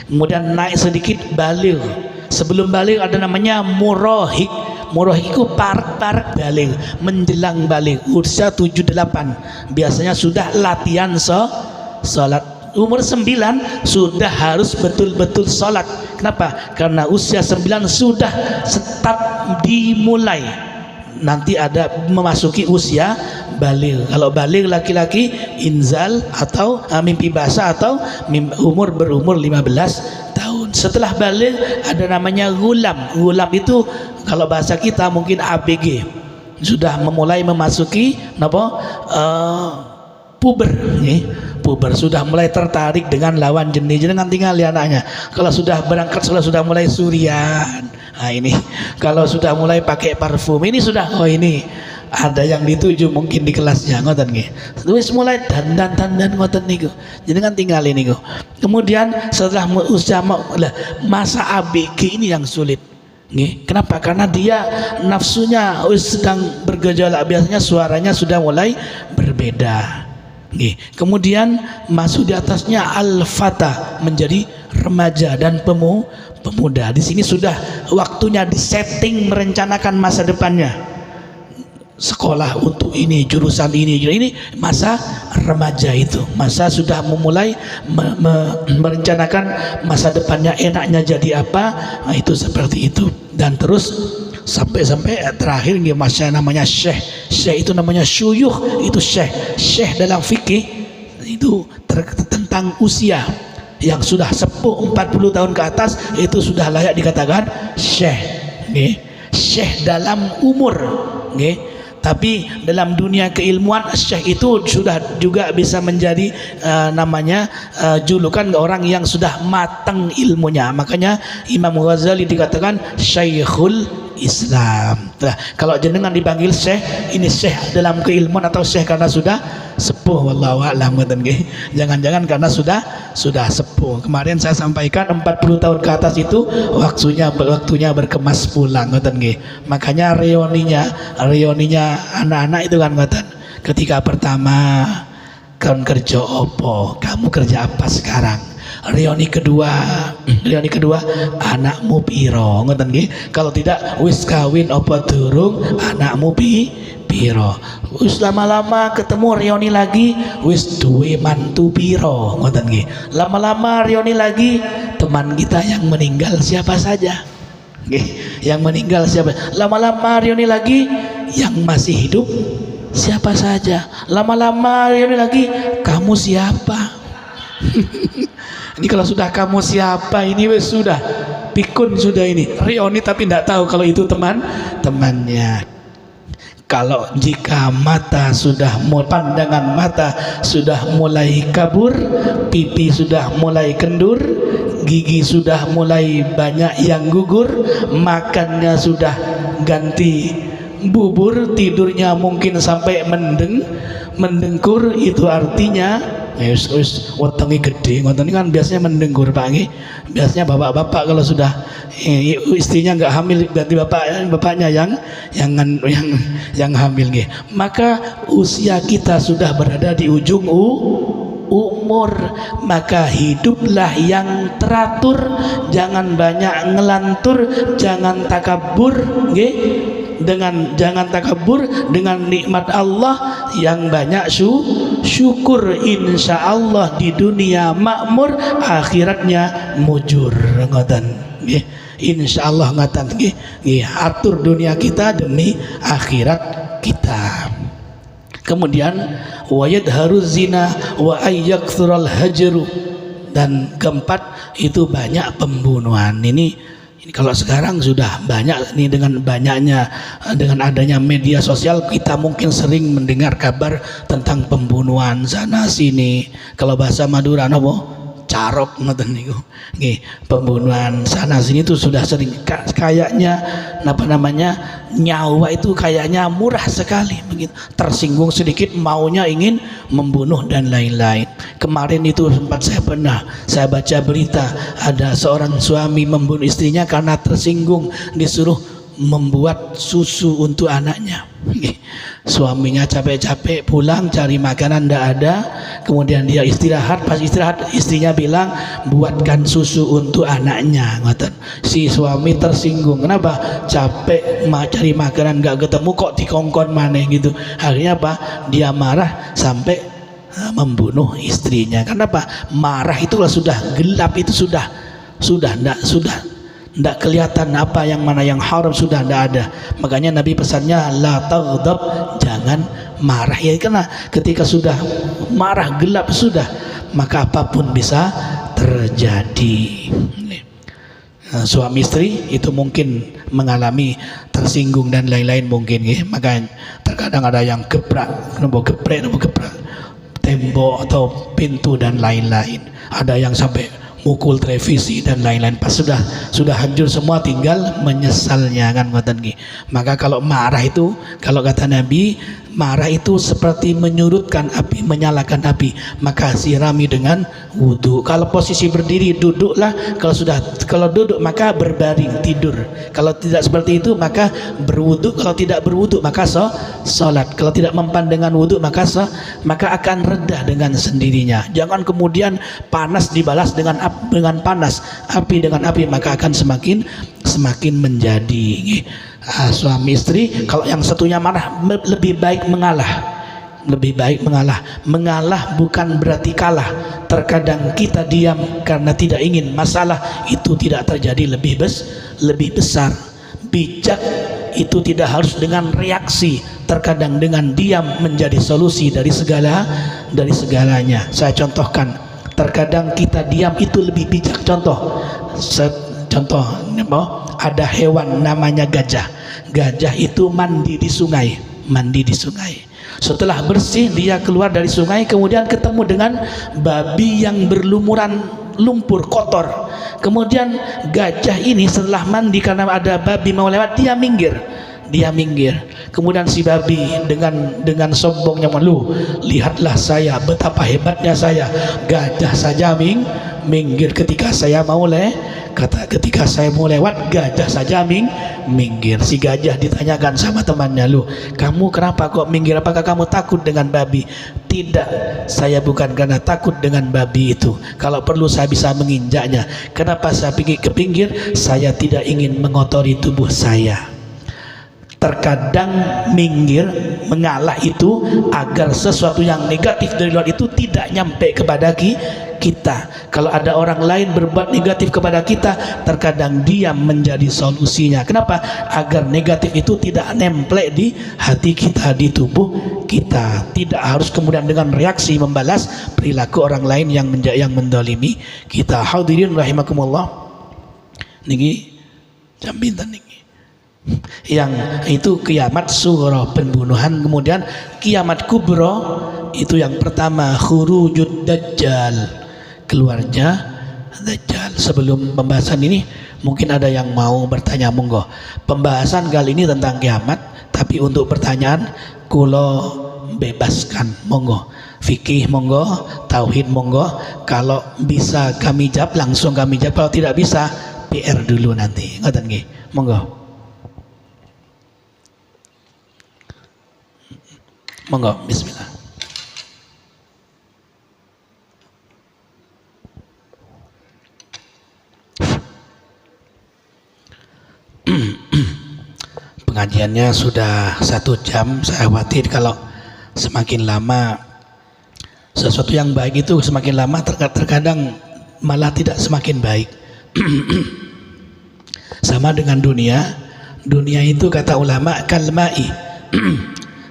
Kemudian naik sedikit baligh. Sebelum baligh ada namanya murahik. Murahik itu parak baligh, menjelang baligh usia 7-8 biasanya sudah latihan sholat. Umur 9 sudah harus betul-betul sholat. Kenapa? Karena usia 9 sudah start dimulai. Nanti ada memasuki usia baligh. Kalau baligh laki-laki inzal atau mimpi basah atau berumur 15 tahun. Setelah baligh ada namanya gulam. Gulam itu kalau bahasa kita mungkin ABG, sudah memulai memasuki puber, puber, sudah mulai tertarik dengan lawan jenis. Jangan tinggal lihat anaknya. Kalau sudah berangkat sudah mulai surian. Nah ini kalau sudah mulai pakai parfum, ini sudah ini ada yang dituju mungkin di kelasnya, ngoten nggih. Wis mulai dandan ngoten niku. Jenengan tinggal ini niku. Kemudian setelah usia masa ABG ini yang sulit. Kenapa? Karena dia nafsunya sedang bergejolak, biasanya suaranya sudah mulai berbeda. Kemudian masuk di atasnya al-fata, menjadi remaja dan pemuda. Di sini sudah waktunya disetting, merencanakan masa depannya. Sekolah untuk ini, jurusan ini masa remaja itu, masa sudah memulai merencanakan masa depannya, enaknya jadi apa. Nah, itu seperti itu, dan terus sampai terakhir masa namanya syekh. Syekh itu namanya syuyukh, itu syekh dalam fikih itu tentang usia yang sudah sepuh 40 tahun ke atas, itu sudah layak dikatakan syekh. Syekh dalam umur, tapi dalam dunia keilmuan syekh itu sudah juga bisa menjadi julukan orang yang sudah matang ilmunya. Makanya Imam Ghazali dikatakan Syekhul Islam. Nah, kalau jenengan dipanggil syekh, ini syekh dalam keilmuan atau syekh karena sudah sepuh, wallahu a'lam. Jangan-jangan karena sudah sepuh. Kemarin saya sampaikan 40 tahun ke atas itu waktunya berkemas pulang, makanya reuninya anak-anak itu kan ngoten. Ketika pertama kan kerja opo, kamu kerja apa sekarang? Reuni kedua anakmu piro, ngoten nggih. Kalau tidak wis kawin apa durung, anakmu piro. Wis lama-lama ketemu reuni lagi, wis duwe mantu piro, ngoten nggih. Lama-lama reuni lagi, teman kita yang meninggal siapa saja, nggih. Yang meninggal siapa? Lama-lama reuni lagi, yang masih hidup siapa saja. Lama-lama reuni lagi, kamu siapa? Ini kalau sudah kamu siapa ini wes sudah pikun sudah ini reoni, tapi tidak tahu kalau itu temannya. Kalau jika mata sudah pandangan mata sudah mulai kabur, pipi sudah mulai kendur, gigi sudah mulai banyak yang gugur, makannya sudah ganti bubur, tidurnya mungkin sampai mendengkur, itu artinya wetengi gede ngoten kan biasanya mendengkur Pak nggih. Biasanya bapak-bapak kalau sudah istrinya nggak hamil berarti bapaknya yang hamil nggih. Maka usia kita sudah berada di ujung umur, maka hiduplah yang teratur, jangan banyak ngelantur, jangan takabur nggih. Jangan takabur dengan nikmat Allah, yang banyak syukur, insya Allah di dunia makmur, akhiratnya mujur ngoten nggih. Insya Allah ngoten nggih, atur dunia kita demi akhirat kita. Kemudian wayad haruz zina wa ayyakthurul hajru, dan keempat itu banyak pembunuhan. Ini kalau sekarang sudah banyak nih, dengan adanya media sosial kita mungkin sering mendengar kabar tentang pembunuhan sana sini. Kalau bahasa Madura nopo carok ngoten niku nggih, pembunuhan sana sini itu sudah sering. Kayaknya nyawa itu kayaknya murah sekali begitu, tersinggung sedikit maunya ingin membunuh dan lain-lain. Kemarin itu sempat saya baca berita ada seorang suami membunuh istrinya karena tersinggung disuruh membuat susu untuk anaknya. Suaminya capek-capek pulang cari makanan tidak ada, kemudian dia istirahat. Pas istirahat istrinya bilang buatkan susu untuk anaknya. Si suami tersinggung, kenapa? Capek cari makanan nggak ketemu kok dikongkon maneh gitu. Akhirnya apa? Dia marah sampai membunuh istrinya. Kenapa? Marah itu sudah gelap, itu sudah tidak kelihatan apa yang mana yang haram, sudah tidak ada. Makanya Nabi pesannya la taghdab, jangan marah ya, karena ketika sudah marah gelap sudah, maka apapun bisa terjadi. Suami istri itu mungkin mengalami tersinggung dan lain-lain mungkin ya. Maka terkadang ada yang geprek tembok atau pintu dan lain-lain. Ada yang sampai mukul televisi dan lain-lain. Pas sudah hancur semua, tinggal menyesalnya kan ngoten nggih. Maka kalau marah itu, kalau kata Nabi, marah itu seperti menyurutkan api, menyalakan api, maka sirami dengan wudhu. Kalau posisi berdiri duduklah, kalau duduk maka berbaring tidur. Kalau tidak seperti itu maka berwudhu. Kalau tidak berwudhu maka sholat. Kalau tidak mempan dengan wudhu maka akan reda dengan sendirinya. Jangan kemudian panas dibalas dengan panas, api dengan api, maka akan semakin menjadi. Suami istri kalau yang satunya marah lebih baik mengalah. Mengalah bukan berarti kalah. Terkadang kita diam karena tidak ingin masalah itu tidak terjadi lebih besar. Bijak itu tidak harus dengan reaksi, terkadang dengan diam menjadi solusi dari segalanya. Saya contohkan, terkadang kita diam itu lebih bijak. Contoh ada hewan namanya gajah. Gajah itu mandi di sungai. Setelah bersih dia keluar dari sungai, kemudian ketemu dengan babi yang berlumuran lumpur kotor. Kemudian gajah ini setelah mandi karena ada babi mau lewat, dia minggir. Kemudian si babi dengan sombongnya, lihatlah saya, betapa hebatnya saya. Gajah saja minggir ketika saya mau lewat, gajah saja minggir. Si gajah ditanyakan sama temannya, kamu kenapa kok minggir? Apakah kamu takut dengan babi? Tidak, saya bukan karena takut dengan babi itu. Kalau perlu saya bisa menginjaknya. Kenapa saya pergi ke pinggir? Saya tidak ingin mengotori tubuh saya. Terkadang minggir, mengalah itu agar sesuatu yang negatif dari luar itu tidak nyampe kepada kita. Kalau ada orang lain berbuat negatif kepada kita, terkadang diam menjadi solusinya. Kenapa? Agar negatif itu tidak nempel di hati kita, di tubuh kita. Tidak harus kemudian dengan reaksi membalas perilaku orang lain yang mendolimi kita. Hadirin rahimakumullah, niki jam pinten niki? Yang itu kiamat sughra, pembunuhan. Kemudian kiamat kubra itu yang pertama, khurujud dajjal, keluarnya dajjal. Sebelum pembahasan ini mungkin ada yang mau bertanya, monggo. Pembahasan kali ini tentang kiamat, tapi untuk pertanyaan kulo bebaskan, monggo. Fikih monggo, tauhid monggo. Kalau bisa kami jawab langsung kami jawab, kalau tidak bisa PR dulu nanti. Ngoten nggih. Monggo. Monggo, bismillah. Pengajiannya sudah 1 jam. Saya khawatir kalau semakin lama sesuatu yang baik itu semakin lama terkadang malah tidak semakin baik. Sama dengan dunia. Dunia itu kata ulama kalma'i.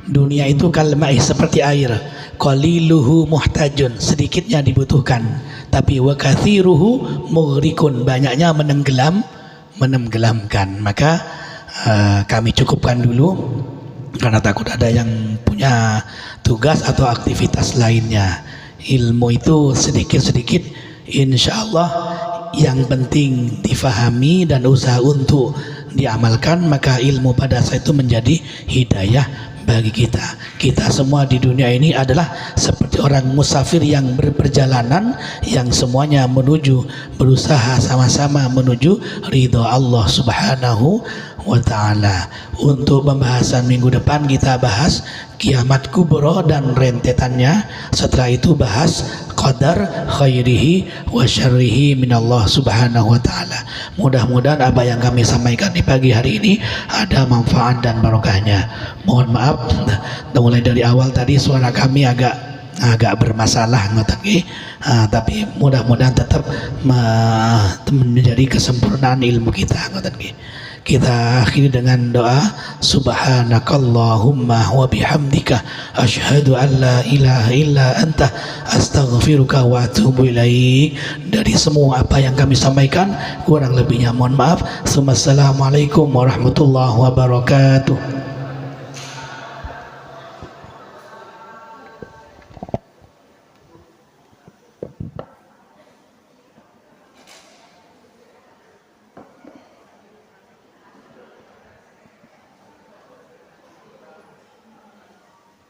Dunia itu kalma'i, seperti air. Qaliluhu muhtajun, sedikitnya dibutuhkan, tapi wa kathiruhu mughrikun, banyaknya menenggelamkan. Maka kami cukupkan dulu karena takut ada yang punya tugas atau aktivitas lainnya. Ilmu itu sedikit-sedikit insyaallah yang penting difahami dan usaha untuk diamalkan, maka ilmu pada saat itu menjadi hidayah bagi kita. Kita semua di dunia ini adalah seperti orang musafir yang berperjalanan, yang semuanya berusaha sama-sama menuju ridha Allah Subhanahu wa ta'ala. Untuk pembahasan minggu depan kita bahas kiamat kubra dan rentetannya. Setelah itu bahas qadar khairihi wa syarrihi minallah Subhanahu wa ta'ala. Mudah-mudahan apa yang kami sampaikan di pagi hari ini ada manfaat dan barokahnya. Mohon maaf, mulai dari awal tadi suara kami agak bermasalah, tapi mudah-mudahan tetap menjadi kesempurnaan ilmu kita. Kita akhiri dengan doa, subhanakallahumma wa bihamdika asyhadu an la ilaha illa anta astaghfiruka wa atubu ilaik. Dari semua apa yang kami sampaikan kurang lebihnya mohon maaf. Assalamualaikum warahmatullahi wabarakatuh.